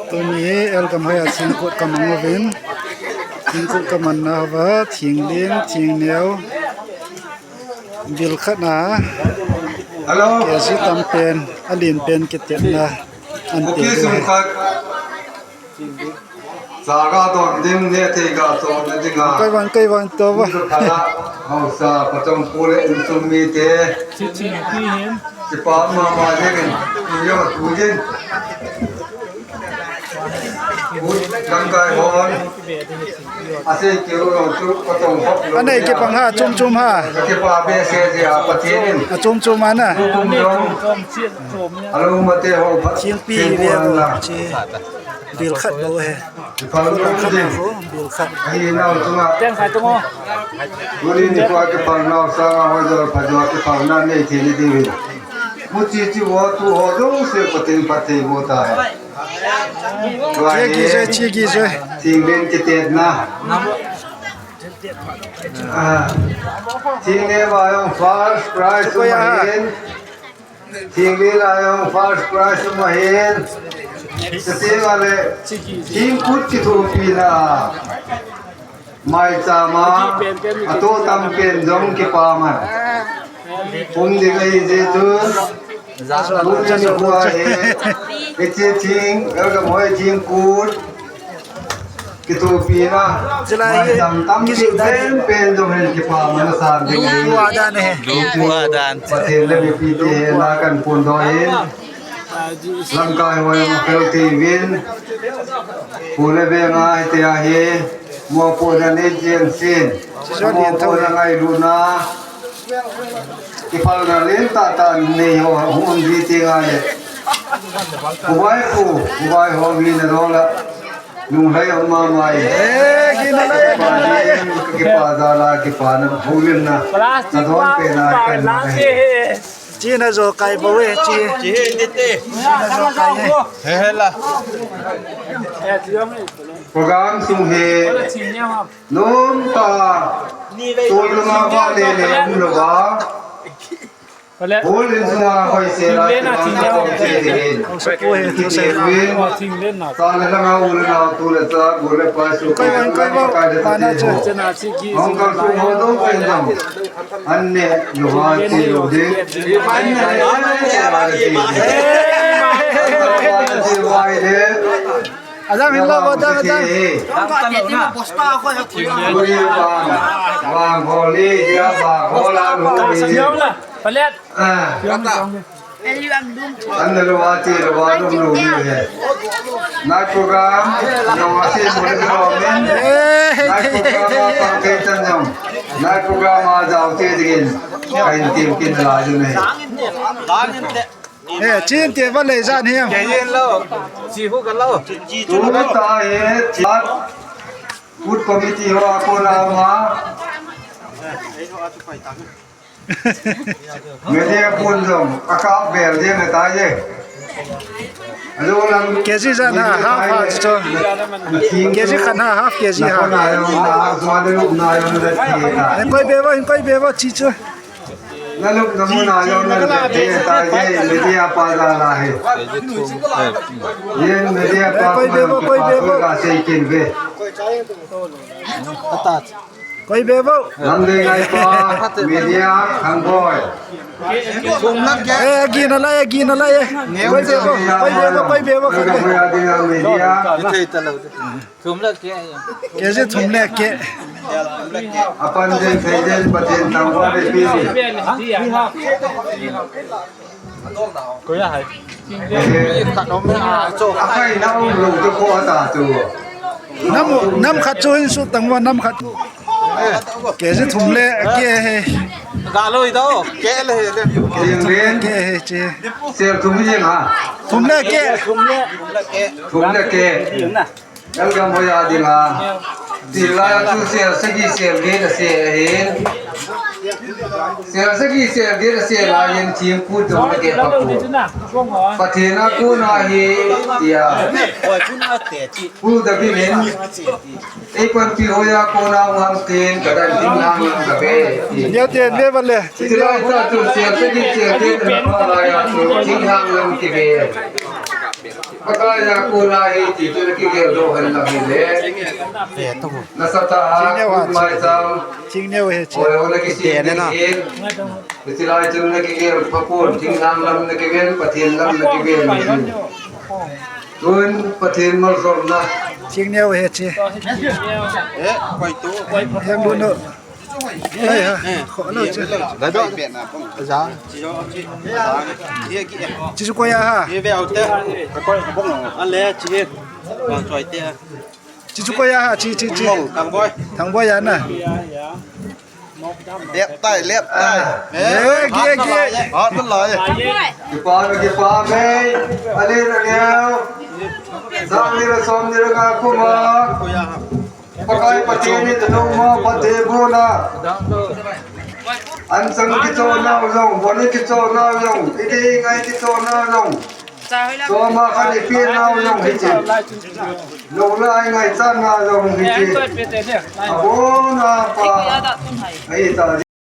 ตัวนี้เอลกำให้ชิงกุดกำมังวินชิงกุดกำมันนาวะชิงเลี้ยงชิงเหนียวบิลขนาเกสิตำเป็นอลินเป็นกิจเจนะอันเตียด้วยสากาตอนดิ้งเนี่ยที่กาตอนดิ้งอ่ะใกล้วันตัววะเอาซาประจงปูเลอินสุมีเตชิที่เห็นจะปามาเล่นยอดตูจินพูดกันไกฮอนอาศัยเกี่ยวกับจุดประจงพบอันไหนเก็บปังห้าจุ่มห้าเก็บปาเบสเซียปะเทียนจุ่มมันน่ะอารมณ์มาเตะหัวชิงปีเรียบชีบิลขัดบ่เฮฟังดูดิบิลขัดนี่น่าจังอ่ะแจ้งใครตัวบุรีนี่กว่าจะฟังน่าสร้างเอาไว้จะพัฒนาจะฟังนั่นนี่ที่นี่ดีมุจิจิว่าตัวหัวดูเสียปฏิบัติโมตาชีกี่ช่วยสิ่งเป็นจิตเตนะสิ่งนี้ว่าอย่าง first prize มาเห็นสิ่งนี้ว่าอย่าง first prize มาเห็นสติว่าเลยสิ่งพุทธิทูปีนะไม่จามาตัวตั้งเป็นจงกิปามันปุ่มดีกันยิ่งจุดปุ่มจะมีหัวเห็นกิจทิ้งแล้วก็มวยทิ้งกูดกิทูปีนะไม่จำตั้งเป็นจงเห็นกิปามันสารดีดูอาดานเนี่ยดูอาดานประเทศเลวิปีเตลากันปุ่นดอยร่างกายวัยมุขทีวินผู้เลี้ยงไอเตียเฮมัวผู้นั้นเจียนสินมัวผู้นั้นไอดูนาที่พัลกันเล่นตาตาเนี่ยหุ่นดีจริงไงผู้ใบห้องวินรอละนุ่งให้ออกมาใหม่กินอะไรปาดีกิปาดาลากิปานหุ่นนะจะโดนเป็นอะไรกันจีน่าจะไก่บ่เว้จีดิเต้เฮ้ยล่ะโปรแกรมสุเฮนุ่มตาตัวลงมาบ้านเลยนุ่มลงมาโอ้ลินส์มาคอยเสียละที่นั่งต้องเสียเองสกูเฮที่เสียตอนนั้นเราอุลนาตัวเล็กๆบุเรปาสุไก่บ้ปานาเจห้องการสู้หัวต้องเป็นจังอันนี้อยู่ว่าที่อยู่ดีอันนี้ที่วายเด้อาจารย์มิลลาบดาอาจารย์บุรีบางโฮลียาบางโฮลาโฮลีเดี๋ยวล่ะไปเล่นอันนั้นว่าที่ว่าต้องรู้ดีนักโปรแกรมยังว่าที่บุรีเราเนี่ยนักโปรแกรมฟังเกจันยงนักโปรแกรมมาจะเอาที่ดินใครทีมกินลาจุเนี่ยจีนเตียวันเลยจานเฮียเย็นแล้วจีพูกันแล้วตูนตาเฮจัดพุทธคอมมิตี้ว่าโคลามาเมื่อเดียปุ่นจงอากาศเบลเดียนตายเย่ดูลังเกจิจานฮาฟจนเกจิขันฮาฟเกจิฮาฟนายองนาสวัสดีลูกนายองเด็กที่ตายก้อยเบว่าจีจ้ะนั่นลูกน้ำนายองเด็กที่ตายเย่เมื่อเดียปาดาลาเฮเย่เมื่อเดียปาดาลาเฮเสียกินเวก้อยเบว่านั่นเองไอ้ปาเมื่อเดียขังบอยกินอะไรก้อยเบว่าก็ไม่ได้เมื่อเดียทุ่มละแกเกจิทุ่มละแกअपन जन फेजन बचन तंवा दे पीก็อยากให้ขนมโจกให้น้ำลูกจะพอตาจูน้ำขัดจูนสุดตั้งว่าน้ำขัดเกจิทุ่มละแกกาเลยต่อแกเลยเรียนแกเจเสียทุ่มยังฮะทุ่มละแกยังกำพยาดิงาที่ลายตู้เสียสกีเสียเดียเสียเห็นเสียสกีเสียเดียเสียลายยังทีมพูดตรงเก็บปักปูปะเทนะกูนาเฮียพูดแต่พี่เห็นไอ้คนที่โอยาโคนาวังเตียนกระดันทิ้งน้ำยังกระเบะเดี๋ยวเตียนเบี้ยบันเลยที่ลายตู้เสียสกีเสียเดียเป็นอะไรอ่ะทิ้งน้ำยังกระเบะ Makanya kulai itu lagi gerohan lagi le. Nasata mai sam. ชิงแนวเฮ็ด Orang lagi sih ni. Istilah itu lagi ger papun, tinggal lam lagi ger, patin lam lagi ger. Tuan patin malsorna. ชิงแนวเฮ็ดสิแฮมบุญเนอะเฮ้ยฮะขอเลยจ้ะ ได้ดอกจ้า จิสุโกยาฮะ นี่ไปเอาเตะไปก้อยบ้งอันเล่จีวางจอยเตะ จิสุโกยาฮะจิ บ้งทางก้อย ทางบ่ยันน่ะ เล็บใต้เล็บใต้ เอ้ยเกี้ย อ๋อนั่นเลย Kipa mai, alih lagi. Sang ni rasom ni raga kuma. กูยาครับ Pakai patin ni tenung ma pati bona. Ansang kita na long, bani kita na long, ini ngai kita na long. So ma kan ipin na long hiji. Long lai ngai chan na long hiji. Abona pa. Ai ta